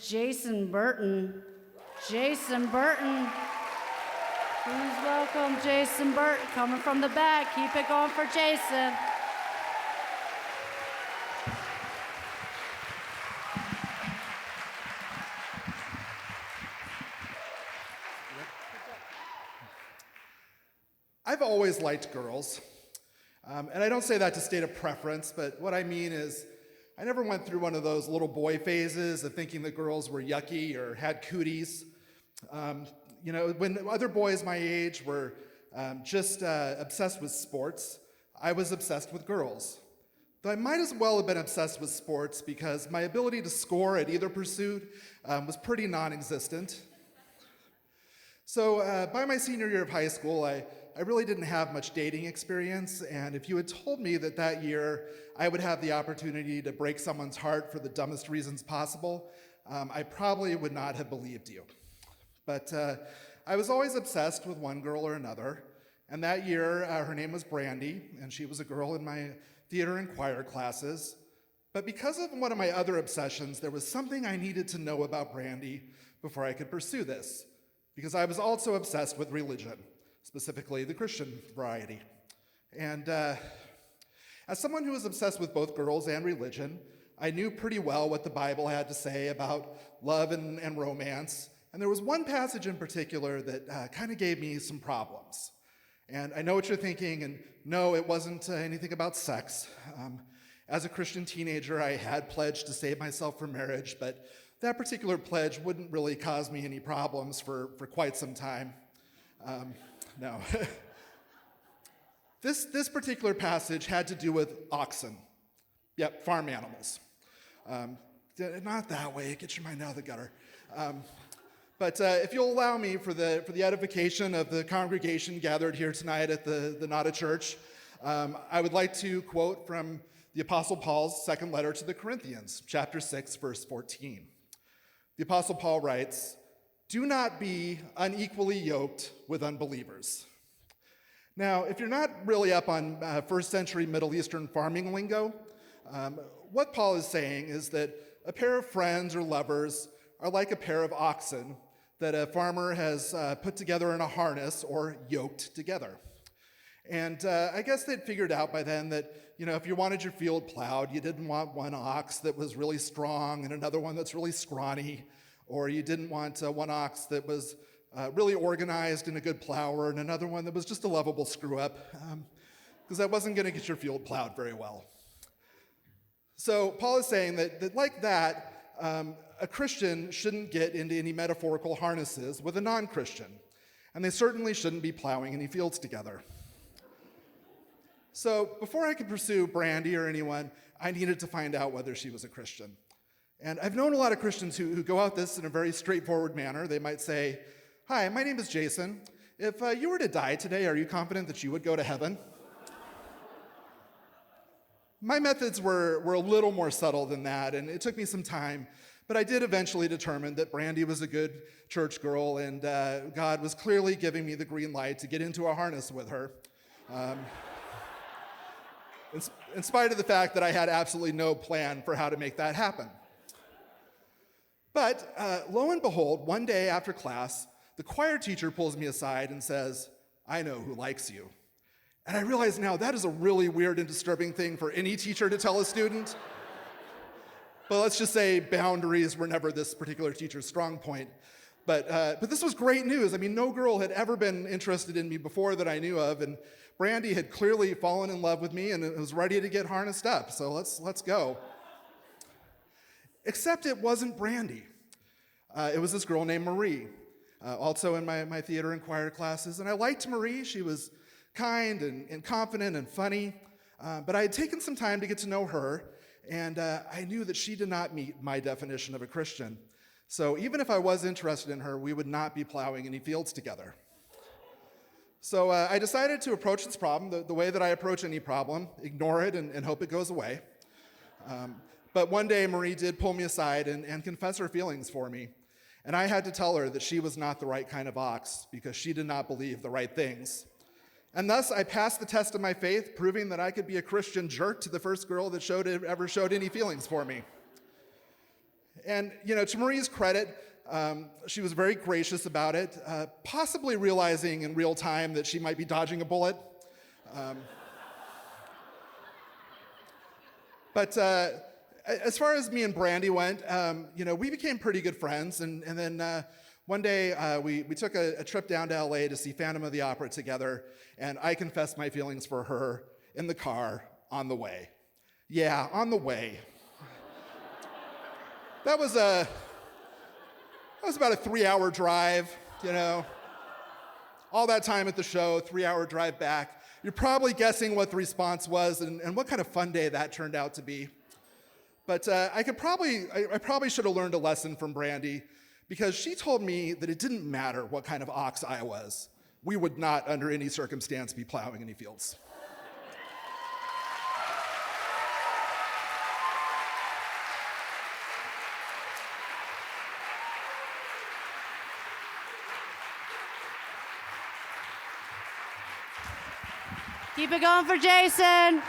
Jason Burton. Jason Burton. Please welcome Jason Burton, coming from the back. Keep it going for Jason. I've always liked girls. And I don't say that to state a preference, but what I mean is I never went through one of those little boy phases of thinking that girls were yucky or had cooties. When other boys my age were just obsessed with sports, I was obsessed with girls. Though I might as well have been obsessed with sports because my ability to score at either pursuit was pretty non-existent. So by my senior year of high school, I really didn't have much dating experience, and if you had told me that year I would have the opportunity to break someone's heart for the dumbest reasons possible, I probably would not have believed you. But I was always obsessed with one girl or another, and that year her name was Brandy, and she was a girl in my theater and choir classes. But because of one of my other obsessions, there was something I needed to know about Brandy before I could pursue this, because I was also obsessed with religion, specifically the Christian variety. And as someone who was obsessed with both girls and religion, I knew pretty well what the Bible had to say about love and romance. And there was one passage in particular that kind of gave me some problems. And I know what you're thinking, and no, it wasn't anything about sex. As a Christian teenager, I had pledged to save myself from marriage, but that particular pledge wouldn't really cause me any problems for quite some time. No. This particular passage had to do with oxen. Yep, farm animals. Not that way, get your mind out of the gutter. But if you'll allow me, for the edification of the congregation gathered here tonight at the Nada Church, I would like to quote from the Apostle Paul's second letter to the Corinthians, chapter 6, verse 14. The Apostle Paul writes, "Do not be unequally yoked with unbelievers." Now, if you're not really up on first century Middle Eastern farming lingo, what Paul is saying is that a pair of friends or lovers are like a pair of oxen that a farmer has put together in a harness or yoked together. And I guess they'd figured out by then that, if you wanted your field plowed, you didn't want one ox that was really strong and another one that's really scrawny, or you didn't want one ox that was really organized and a good plower and another one that was just a lovable screw-up, because that wasn't going to get your field plowed very well. So Paul is saying that like that, a Christian shouldn't get into any metaphorical harnesses with a non-Christian, and they certainly shouldn't be plowing any fields together. So before I could pursue Brandy or anyone, I needed to find out whether she was a Christian. And I've known a lot of Christians who go out this in a very straightforward manner. They might say, "Hi, my name is Jason. If you were to die today, are you confident that you would go to heaven?" My methods were a little more subtle than that, and it took me some time, but I did eventually determine that Brandy was a good church girl, and God was clearly giving me the green light to get into a harness with her. In spite of the fact that I had absolutely no plan for how to make that happen. But lo and behold, one day after class, the choir teacher pulls me aside and says, "I know who likes you." And I realize now that is a really weird and disturbing thing for any teacher to tell a student. But let's just say boundaries were never this particular teacher's strong point. But this was great news. I mean, no girl had ever been interested in me before that I knew of, and Brandy had clearly fallen in love with me and was ready to get harnessed up. So let's go. Except it wasn't Brandy. It was this girl named Marie, also in my theater and choir classes. And I liked Marie. She was kind and confident and funny. But I had taken some time to get to know her, and I knew that she did not meet my definition of a Christian. So even if I was interested in her, we would not be plowing any fields together. So I decided to approach this problem the way that I approach any problem: ignore it and hope it goes away. But one day, Marie did pull me aside and confess her feelings for me. And I had to tell her that she was not the right kind of ox because she did not believe the right things. And thus, I passed the test of my faith, proving that I could be a Christian jerk to the first girl that ever showed any feelings for me. And, to Marie's credit, she was very gracious about it, possibly realizing in real time that she might be dodging a bullet. But as far as me and Brandy went, we became pretty good friends. And then one day we took a trip down to LA to see Phantom of the Opera together. And I confessed my feelings for her in the car on the way. Yeah, on the way. That was about a 3-hour drive, All that time at the show, 3-hour drive back. You're probably guessing what the response was and what kind of fun day that turned out to be. But I probably should have learned a lesson from Brandy, because she told me that it didn't matter what kind of ox I was. We would not, under any circumstance, be plowing any fields. Keep it going for Jason.